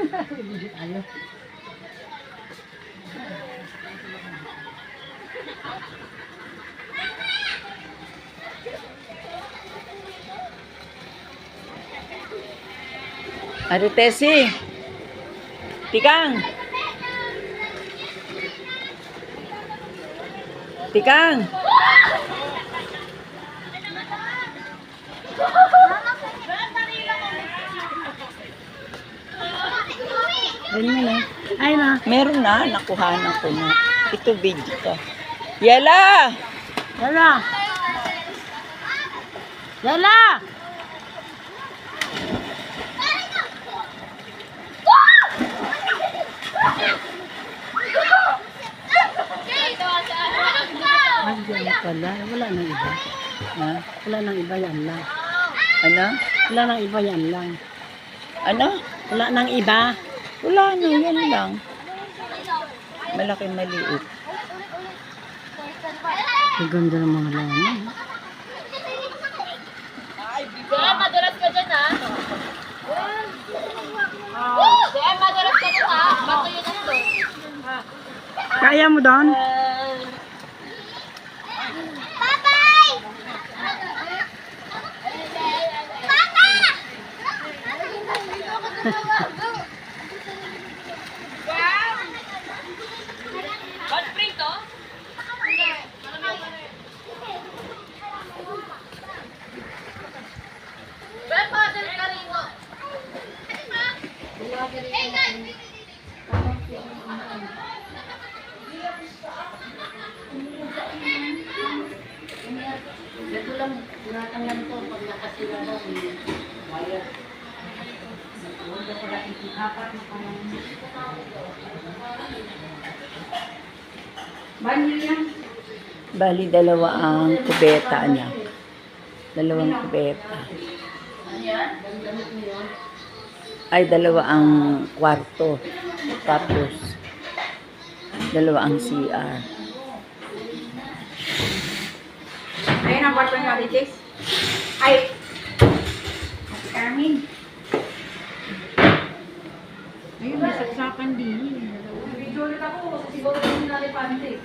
Ano? Aritesi. Tikang. Tikang. Ayun na. Ay na. Meron na. Nakuhanan ko na. Ito video to. Yala! Yala! Yala! Ay, pala. Wala nang iba. Ha? Wala nang iba, yan lang. Ano? Wala nang iba, yan lang. Ano? Wala nang iba. Wala na, yan lang. Malaki maliit. Ang ganda ng mga laman. Dea, madulas ka dyan, ha? Dea, madulas ka dyan, ha? Bato yun ang to. Kaya mo doon? Bye-bye! Hot spring to? Grandfather ka rito. Hey guys! Ito lang, tinatanggal ko pag nakasila mo. Wire. Huwag ko lang ikihapat mo pa lang. Banyo yan. Bali, dalawa ang kubeta niya. Dalawang kubeta. Ay, dalawa ang kwarto. Tapos, dalawa ang CR. Ayun ang kwarto niyo, Atitis. Ay! Ate Carmen. Ayun, may saksakan din. Video ulit ako. Siguro yung nalipante.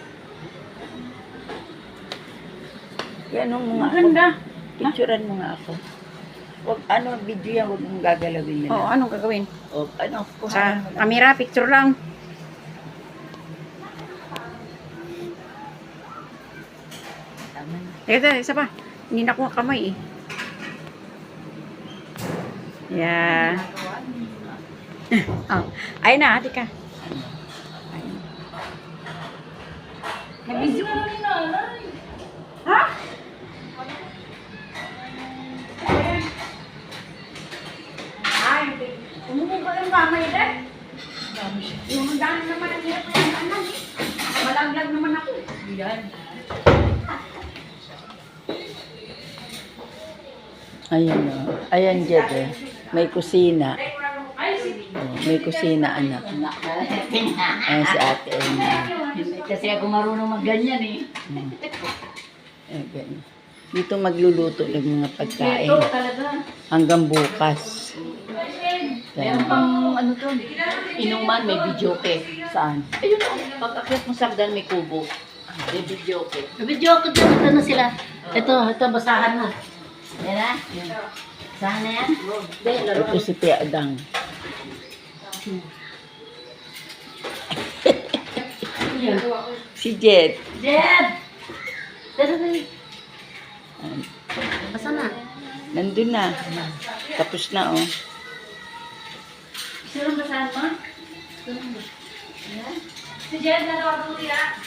Yan ang mga Maganda. Picturean mo nga ako. Wag, ano, video yan, huwag mong gagalawin nila. Oo, anong gagawin? O, ano, Sa kuhanan mo lang. camera, picture lang. Tama na. Ito, isa pa. Hindi na ko kamay eh. Yeah. Oh. Ayun na, ate ka. Ayun. Nag-video mo ni nanay. Ha? Ay, umupo ka ng kamay din. Yung dami naman ang hirap na yung anak eh. Malaglag naman ako. Yan. Ayan o. Ayan, Jed eh. May kusina. Oh, may kusina, anak. Ayan si ate. Kasi ako marunong mag-ganyan eh. Ayan, ganyan. Dito magluluto ng mga pagkain. Ito talaga. Hanggang bukas. Meron pang ano to, inuman, may videoke. Saan? Ayun o, pag-akyat mo sa hagdan, may kubo. May videoke. May videoke dyan, ito na sila. Ito, basahan mo. Yan na. Basahan na yan. Hindi, laro Ito si Tia Adang. Si Jed. Jed! Dali. Ayan. Basa na. Nandun na. Tapos na, oh. Sino basahan mo? Si Jed, narawa ko nila.